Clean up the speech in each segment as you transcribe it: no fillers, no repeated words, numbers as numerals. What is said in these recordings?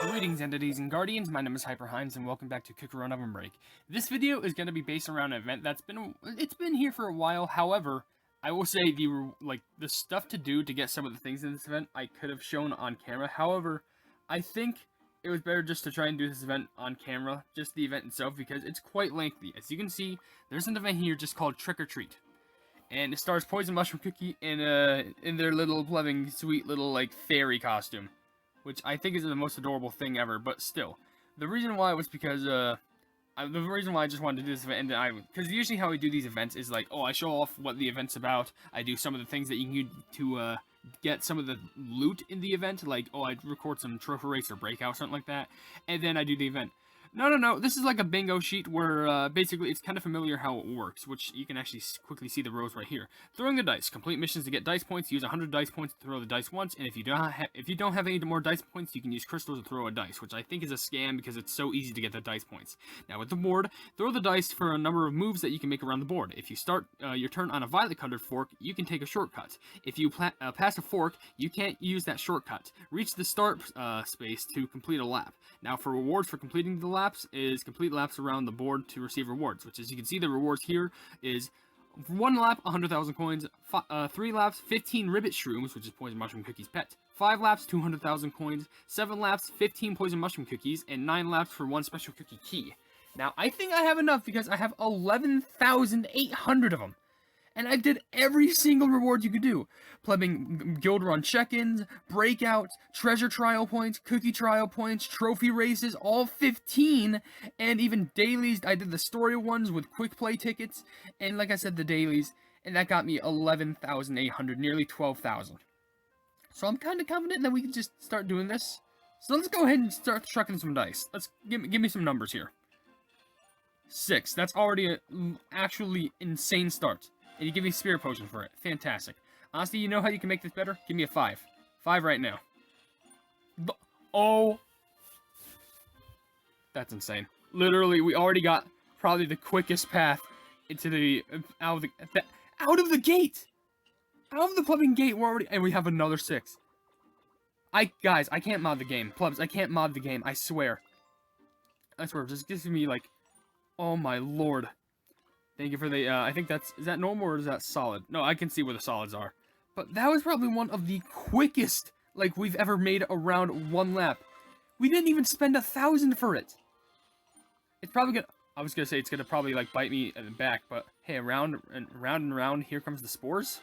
Greetings, entities and guardians. My name is HyperHimes, and welcome back to OvenBreak. This video is going to be based around an event that's been here for a while. However, I will say the stuff to do to get some of the things in this event I could have shown on camera. However, I think it was better just to try and do this event on camera, just the event itself, because it's quite lengthy. As you can see, there's an event here just called Trick or Treat, and it stars Poison Mushroom Cookie in their little loving, sweet little fairy costume, which I think is the most adorable thing ever. But still, the reason why was because the reason why I just wanted to do this event, because usually how we do these events is I show off what the event's about. I do some of the things that you can do to get some of the loot in the event, I record some trophy race or breakout, something like that, and then I do the event. No, this is like a bingo sheet where, basically, it's kind of familiar how it works, which you can actually quickly see the rows right here. Throwing the dice. Complete missions to get dice points. Use 100 dice points to throw the dice once, and if you don't have any more dice points, you can use crystals to throw a dice, which I think is a scam because it's so easy to get the dice points. Now, with the board, throw the dice for a number of moves that you can make around the board. If you start your turn on a violet-colored fork, you can take a shortcut. If you pass a fork, you can't use that shortcut. Reach the start space to complete a lap. Now, for rewards for completing the laps is complete laps around the board to receive rewards, which, as you can see, the rewards here is 1 lap, 100,000 coins, 3 laps, 15 ribbit shrooms, which is Poison Mushroom Cookie's pet, 5 laps, 200,000 coins, 7 laps, 15 Poison Mushroom Cookies, and 9 laps for 1 special cookie key. Now, I think I have enough because I have 11,800 of them. And I did every single reward you could do. Plumbing guild run check-ins, breakouts, treasure trial points, cookie trial points, trophy races, all 15, and even dailies. I did the story ones with quick play tickets, and like I said, the dailies, and that got me 11,800, nearly 12,000. So I'm kind of confident that we can just start doing this. So let's go ahead and start chucking some dice. Let's give me some numbers here. 6. That's already an actually insane start. And you give me a spirit potion for it. Fantastic. Honestly, you know how you can make this better? Give me a 5. 5 right now. Oh. That's insane. Literally, we already got probably the quickest path into the out of the gate. Out of the plumbing gate, and we have another 6. Guys, I can't mod the game. Plebs, I can't mod the game. I swear. Just gives me oh my lord. Thank you for the, I think is that normal or is that solid? No, I can see where the solids are. But that was probably one of the quickest, we've ever made around 1 lap. We didn't even spend 1,000 for it. It's probably gonna, I was gonna say it's gonna probably, bite me in the back, but hey, around and round, here comes the spores.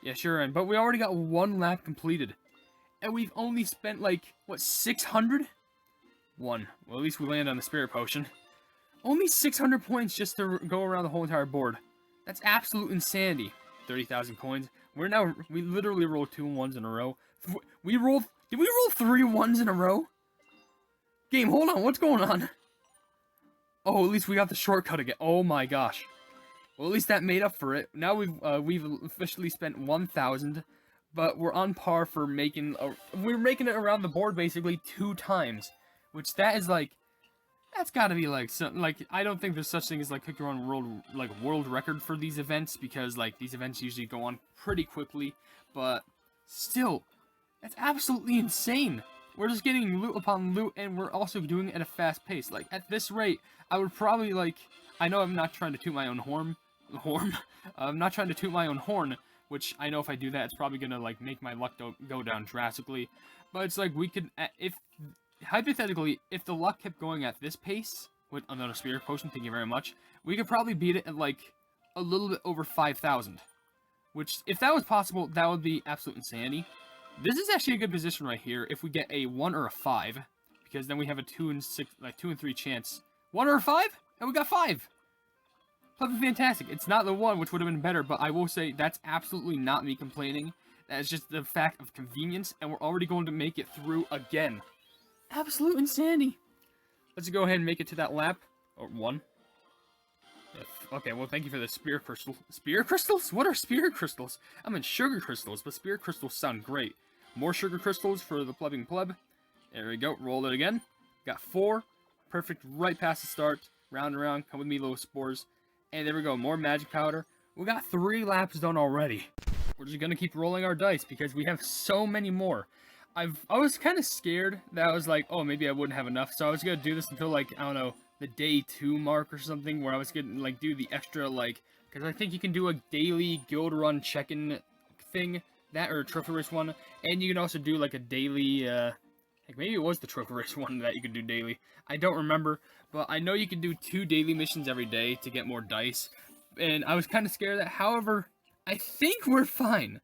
Yeah, sure, but we already got 1 lap completed. And we've only spent, what, 600? 1. Well, at least we landed on the spirit potion. Only 600 points just to go around the whole entire board. That's absolute insanity. 30,000 coins. We literally rolled 2 1s in a row. Did we roll 3 1s in a row? Game, hold on, what's going on? Oh, at least we got the shortcut again. Oh my gosh. Well, at least that made up for it. Now we've officially spent 1,000, but we're on par for we're making it around the board basically 2 times, which that is that's gotta be I don't think there's such thing as Cook Your Own world record for these events, because these events usually go on pretty quickly, but still, that's absolutely insane. We're just getting loot upon loot, and we're also doing it at a fast pace. At this rate, I would probably I know I'm not trying to toot my own horn. I'm not trying to toot my own horn, which I know if I do that, it's probably gonna make my luck go down drastically. But it's we could, hypothetically, if the luck kept going at this pace, with another spirit potion, thank you very much, we could probably beat it at, a little bit over 5,000. Which, if that was possible, that would be absolute insanity. This is actually a good position right here, if we get a 1 or a 5, because then we have a 2 and 3 chance. 1 or a 5? And we got 5! That'd be fantastic. It's not the 1, which would have been better, but I will say, that's absolutely not me complaining. That is just the fact of convenience, and we're already going to make it through again. Absolute insanity. Let's go ahead and make it to that lap. Or 1. Okay, well, thank you for the spirit crystal. Spirit crystals? What are spirit crystals? I mean sugar crystals, but spirit crystals sound great. More sugar crystals for the plubbing pleb. There we go. Roll it again. Got 4. Perfect right past the start. Round and round. Come with me, little spores. And there we go. More magic powder. We got 3 laps done already. We're just going to keep rolling our dice because we have so many more. I was kind of scared that I was like, oh, maybe I wouldn't have enough. So I was gonna do this until like, I don't know, the day 2 mark or something, where I was gonna like do the extra like, because I think you can do a daily guild run check-in thing, that or a trophy race one, and you can also do like a daily, like maybe it was the trophy race one that you could do daily. I don't remember, but I know you can do 2 daily missions every day to get more dice, and I was kind of scared that. However, I think we're fine.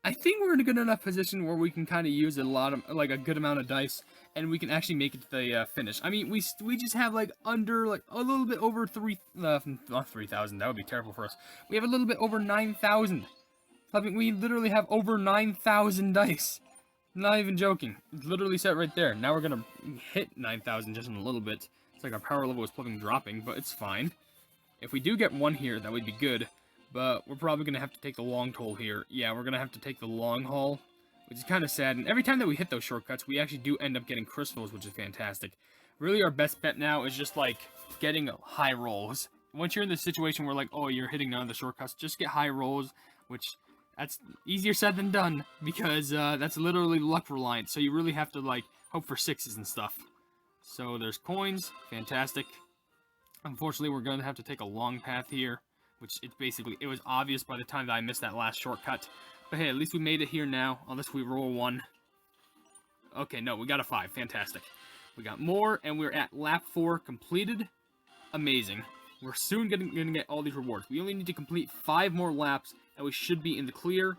I think we're in a good enough position where we can kind of use a lot of, like, a good amount of dice, and we can actually make it to the finish. I mean, we just have like under, like, a little bit over not 3,000. That would be terrible for us. We have a little bit over 9,000. I mean, we literally have over 9,000 dice. Not even joking. It's literally set right there. Now we're gonna hit 9,000 just in a little bit. It's like our power level is flipping dropping, but it's fine. If we do get one here, that would be good. But we're probably going to have to take the long toll here. Yeah, we're going to have to take the long haul, which is kind of sad. And every time that we hit those shortcuts, we actually do end up getting crystals, which is fantastic. Really, our best bet now is just, like, getting high rolls. Once you're in this situation where, like, oh, you're hitting none of the shortcuts, just get high rolls, which, that's easier said than done, because that's literally luck reliant. So you really have to, like, hope for 6s and stuff. So there's coins. Fantastic. Unfortunately, we're going to have to take a long path here. Which it was obvious by the time that I missed that last shortcut. But hey, at least we made it here now, unless we roll 1. Okay, no, we got a 5. Fantastic. We got more, and we're at lap 4 completed. Amazing. We're soon gonna get all these rewards. We only need to complete 5 more laps, and we should be in the clear.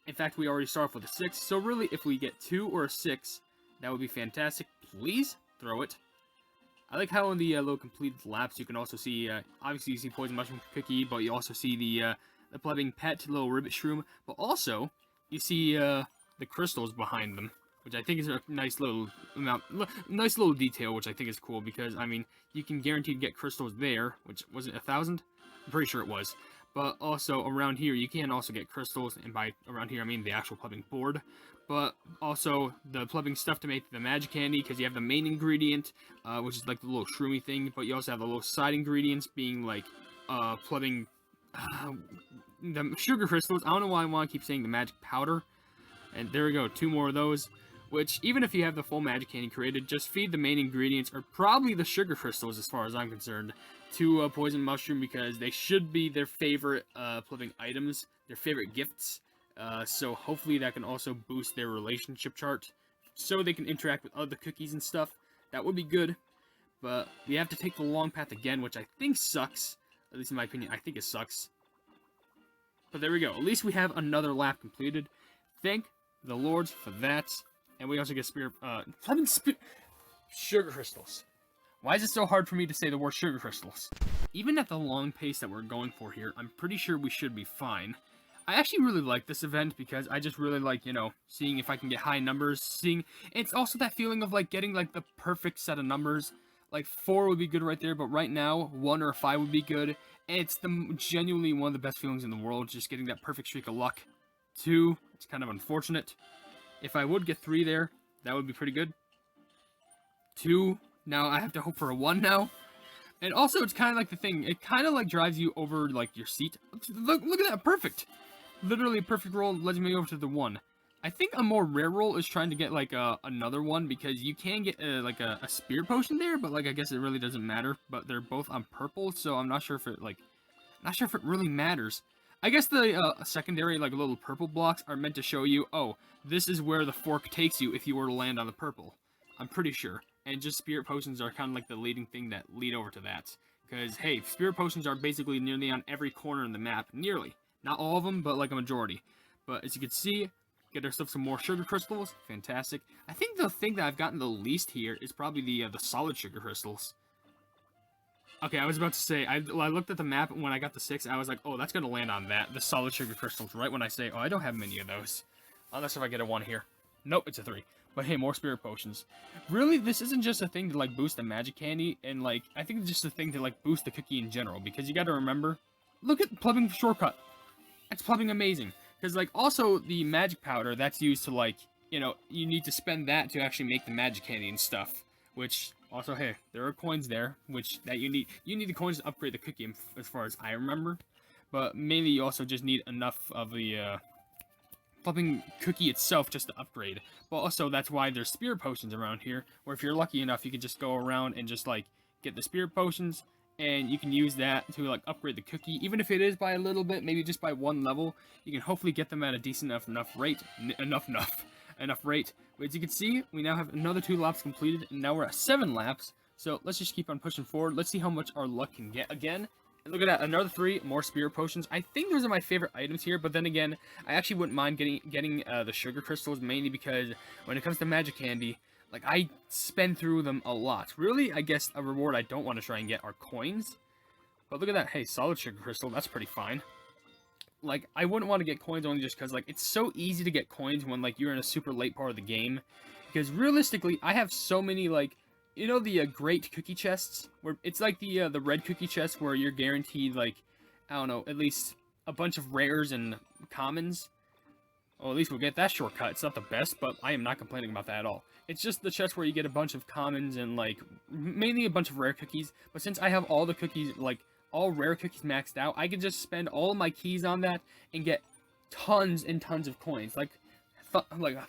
In fact, we already start off with a 6, so really, if we get 2 or a 6, that would be fantastic. Please throw it. I like how in the little completed laps you can also see, obviously you see Poison Mushroom Cookie, but you also see the Plebing Pet, little Ribbit Shroom, but also you see the crystals behind them, which I think is a nice little nice little detail, which I think is cool, because, I mean, you can guarantee to get crystals there, which, was it 1,000? I'm pretty sure it was. But also, around here, you can also get crystals, and by around here, I mean the actual Plubbing board. But also, the Plubbing stuff to make the magic candy, because you have the main ingredient, which is like the little shroomy thing, but you also have the little side ingredients being like, Plubbing, the sugar crystals. I don't know why I want to keep saying the magic powder. And there we go, 2 more of those. Which, even if you have the full magic candy created, just feed the main ingredients, or probably the sugar crystals as far as I'm concerned, to Poison Mushroom, because they should be their favorite Plubbing items, their favorite gifts. So hopefully that can also boost their relationship chart, so they can interact with other cookies and stuff. That would be good. But we have to take the long path again, which I think sucks. At least in my opinion, I think it sucks. But there we go. At least we have another lap completed. Thank the lords for that. And we also get sugar crystals. Why is it so hard for me to say the word sugar crystals? Even at the long pace that we're going for here, I'm pretty sure we should be fine. I actually really like this event because I just really like, you know, seeing if I can get high numbers, it's also that feeling of, like, getting, like, the perfect set of numbers. Like, 4 would be good right there, but right now, 1 or 5 would be good. And it's genuinely one of the best feelings in the world, just getting that perfect streak of luck. 2, it's kind of unfortunate. If I would get 3 there, that would be pretty good. 2, now I have to hope for a 1 now. And also, it's kind of like the thing, it kind of, like, drives you over, like, your seat. Look at that, perfect! Literally a perfect roll lets me over to the 1. I think a more rare roll is trying to get, like, another one, because you can get, like, a spirit potion there, but, like, I guess it really doesn't matter. But they're both on purple, so I'm not sure if it, like, not sure if it really matters. I guess the secondary, like, little purple blocks are meant to show you, oh, this is where the fork takes you if you were to land on the purple. I'm pretty sure. And just spirit potions are kind of like the leading thing that lead over to that. Because, hey, spirit potions are basically nearly on every corner in the map. Nearly. Not all of them, but like a majority. But as you can see, get ourselves some more sugar crystals. Fantastic. I think the thing that I've gotten the least here is probably the solid sugar crystals. Okay, I was about to say, I looked at the map, and when I got the 6, I was like, oh, that's going to land on that. The solid sugar crystals, right when I say, oh, I don't have many of those. Unless if I get a 1 here. Nope, it's a 3. But hey, more spirit potions. Really, this isn't just a thing to, like, boost the magic candy, and, like, I think it's just a thing to, like, boost the cookie in general, because you gotta remember, look at Plubbing Shortcut. That's Plubbing amazing. Because, like, also, the magic powder, that's used to, like, you know, you need to spend that to actually make the magic candy and stuff. Which, also, hey, there are coins there, which, that you need the coins to upgrade the cookie, as far as I remember. But mainly, you also just need enough of the, flipping cookie itself just to upgrade. But also, that's why there's spirit potions around here, where if you're lucky enough, you can just go around and just, like, get the spirit potions, and you can use that to, like, upgrade the cookie. Even if it is by a little bit, maybe just by 1 level, you can hopefully get them at a decent enough rate. Enough rate. But as you can see, we now have another 2 laps completed, and now we're at 7 laps. So let's just keep on pushing forward. Let's see how much our luck can get again. And look at that, another 3 more spirit potions. I think those are my favorite items here, but then again, I actually wouldn't mind getting the sugar crystals, mainly because when it comes to magic candy, like, I spend through them a lot. Really, I guess a reward I don't want to try and get are coins. But look at that. Hey, solid sugar crystal. That's pretty fine. Like, I wouldn't want to get coins only just because, like, it's so easy to get coins when, like, you're in a super late part of the game. Because realistically, I have so many, like, you know the great cookie chests? Where it's like the red cookie chest where you're guaranteed, like, I don't know, at least a bunch of rares and commons. Well, at least we'll get that shortcut. It's not the best, but I am not complaining about that at all. It's just the chest where you get a bunch of commons and, like, mainly a bunch of rare cookies. But since I have all the cookies, like, all rare cookies maxed out, I can just spend all of my keys on that and get tons and tons of coins. Like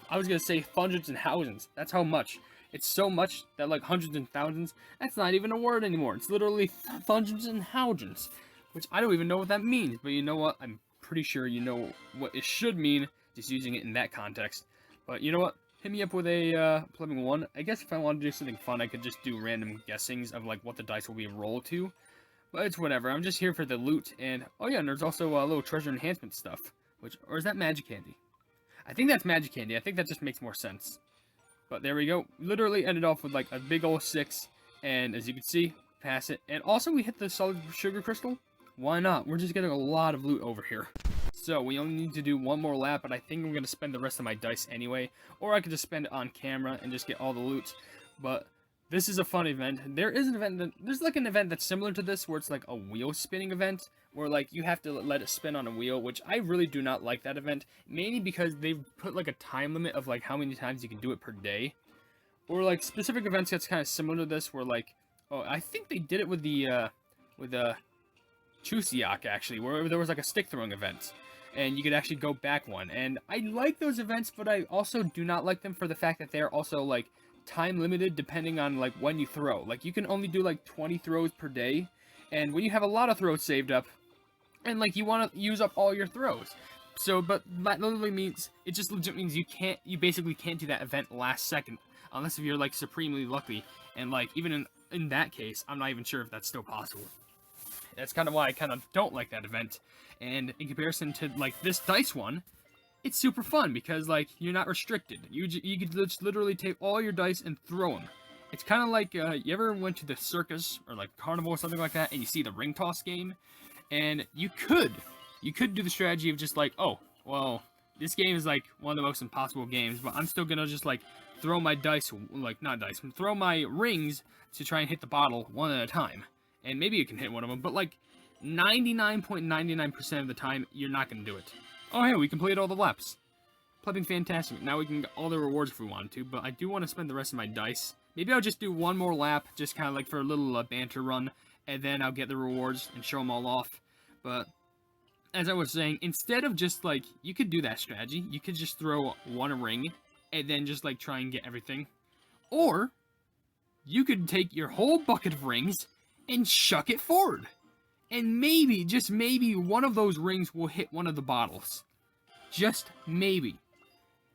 I was gonna say hundreds and thousands. That's how much. It's so much that, like, hundreds and thousands, that's not even a word anymore. It's literally hundreds and thousands, which I don't even know what that means. But you know what? I'm pretty sure you know what it should mean, just using it in that context. But you know what? Hit me up with a plebing 1. I guess if I want to do something fun, I could just do random guessings of, like, what the dice will be rolled to. But it's whatever. I'm just here for the loot. And, oh yeah, and there's also a little treasure enhancement stuff. Or is that magic candy? I think that's magic candy. I think that just makes more sense. But there we go. Literally ended off with, like, a big old 6. And as you can see, pass it. And also we hit the solid sugar crystal. Why not? We're just getting a lot of loot over here. So we only need to do 1 more lap, but I think I'm going to spend the rest of my dice anyway. Or I could just spend it on camera and just get all the loot. But this is a fun event. There is an event there's like an event that's similar to this, where it's like a wheel spinning event, where, like, you have to let it spin on a wheel, which I really do not like that event, mainly because they've put, like, a time limit of, like, how many times you can do it per day. Or, like, specific events that's kind of similar to this, where, like, oh, I think they did it with the Chusiak, actually, where there was, like, a stick throwing event, and you could actually go back one. And I like those events, but I also do not like them for the fact that they're also, like, time limited depending on, like, when you throw. Like, you can only do, like, 20 throws per day, and when you have a lot of throws saved up, and, like, you want to use up all your throws. So, but that literally means, it just legit means you basically can't do that event last second, unless if you're, like, supremely lucky. And, like, even in that case, I'm not even sure if that's still possible. That's kind of why I kind of don't like that event. And in comparison to, like, this dice one, it's super fun because, like, you're not restricted. You could just literally take all your dice and throw them. It's kind of like, you ever went to the circus or, like, carnival or something like that, and you see the ring toss game? And you could do the strategy of just, like, oh, well, this game is, like, one of the most impossible games, but I'm still gonna just, like, throw my dice, like, not dice, throw my rings to try and hit the bottle one at a time. And maybe you can hit one of them, but, like, 99.99% of the time, you're not gonna do it. Oh, hey, we completed all the laps. Plubbing fantastic. Now we can get all the rewards if we wanted to, but I do want to spend the rest of my dice. Maybe I'll just do 1 more lap, just kind of like for a little banter run, and then I'll get the rewards and show them all off. But, as I was saying, instead of just, like, you could do that strategy. You could just throw 1 ring, and then just, like, try and get everything. Or, you could take your whole bucket of rings and chuck it forward. And maybe, just maybe, one of those rings will hit one of the bottles. Just maybe.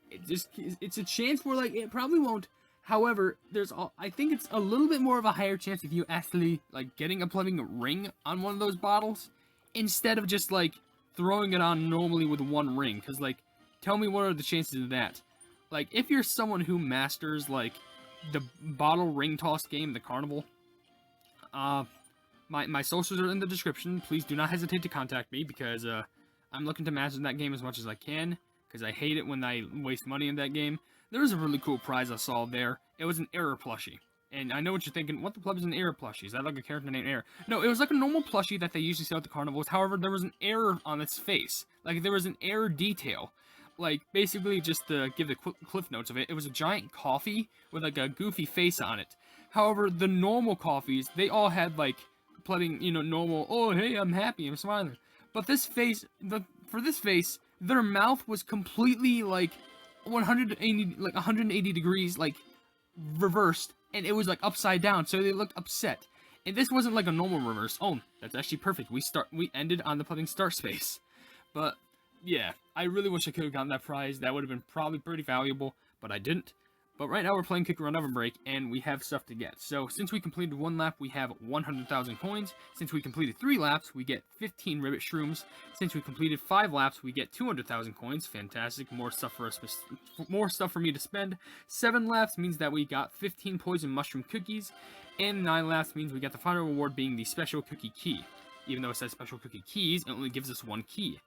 It's a chance where, like, it probably won't. However, I think it's a little bit more of a higher chance of you actually, like, getting a plumbing ring on one of those bottles, instead of just, like, throwing it on normally with 1 ring. Because, like, tell me what are the chances of that? Like, if you're someone who masters, like, the bottle ring toss game, the carnival, my socials are in the description. Please do not hesitate to contact me, because I'm looking to master that game as much as I can, because I hate it when I waste money in that game. There was a really cool prize I saw there. It was an error plushie. And I know what you're thinking, what the pleb is an error plushie? Is that like a character named Error? No, it was like a normal plushie that they usually sell at the carnivals. However, there was an error on its face. Like, there was an error detail. Like, basically, just to give the cliff notes of it, it was a giant coffee with, like, a goofy face on it. However, the normal coffees, they all had, like, plubbing, you know, normal, oh, hey, I'm happy, I'm smiling. But this face, for this face, their mouth was completely like 180 degrees like reversed, and it was like upside down, so they looked upset. And this wasn't like a normal reverse. Oh, that's actually perfect. We ended on the pudding start space. But yeah, I really wish I could have gotten that prize. That would have been probably pretty valuable, but I didn't. But right now we're playing Kick Around OvenBreak, and we have stuff to get. So since we completed 1 lap, we have 100,000 coins. Since we completed 3 laps, we get 15 ribbit shrooms. Since we completed 5 laps, we get 200,000 coins. Fantastic. More stuff for me to spend. 7 laps means that we got 15 poison mushroom cookies, and 9 laps means we got the final reward being the special cookie key. Even though it says special cookie keys, it only gives us 1 key.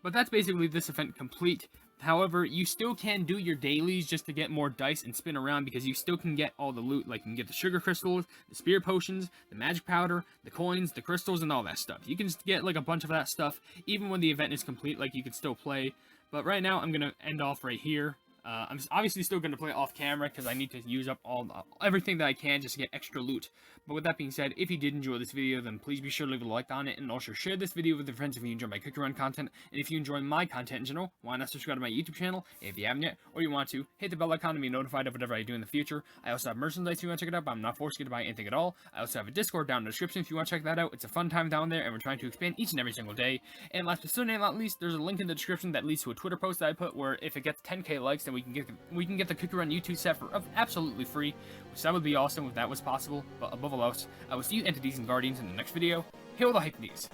But that's basically this event complete. However, you still can do your dailies just to get more dice and spin around, because you still can get all the loot. Like, you can get the sugar crystals, the spirit potions, the magic powder, the coins, the crystals, and all that stuff. You can just get, like, a bunch of that stuff, even when the event is complete. Like, you can still play. But right now, I'm going to end off right here. I'm obviously still going to play off camera, because I need to use up everything that I can just to get extra loot. But with that being said, if you did enjoy this video, then please be sure to leave a like on it, and also share this video with your friends if you enjoy my Cookie Run content. And if you enjoy my content in general, why not subscribe to my YouTube channel if you haven't yet, or you want to, hit the bell icon to be notified of whatever I do in the future. I also have merchandise if you want to check it out, but I'm not forcing you to buy anything at all. I also have a Discord down in the description if you want to check that out. It's a fun time down there, and we're trying to expand each and every single day. And last but certainly not least, there's a link in the description that leads to a Twitter post that I put, where if it gets 10k likes, then we can get the Cookie Run YouTube set for absolutely free, which that would be awesome if that was possible. But above all else, I will see you entities and guardians in the next video. Hail the Hypenese!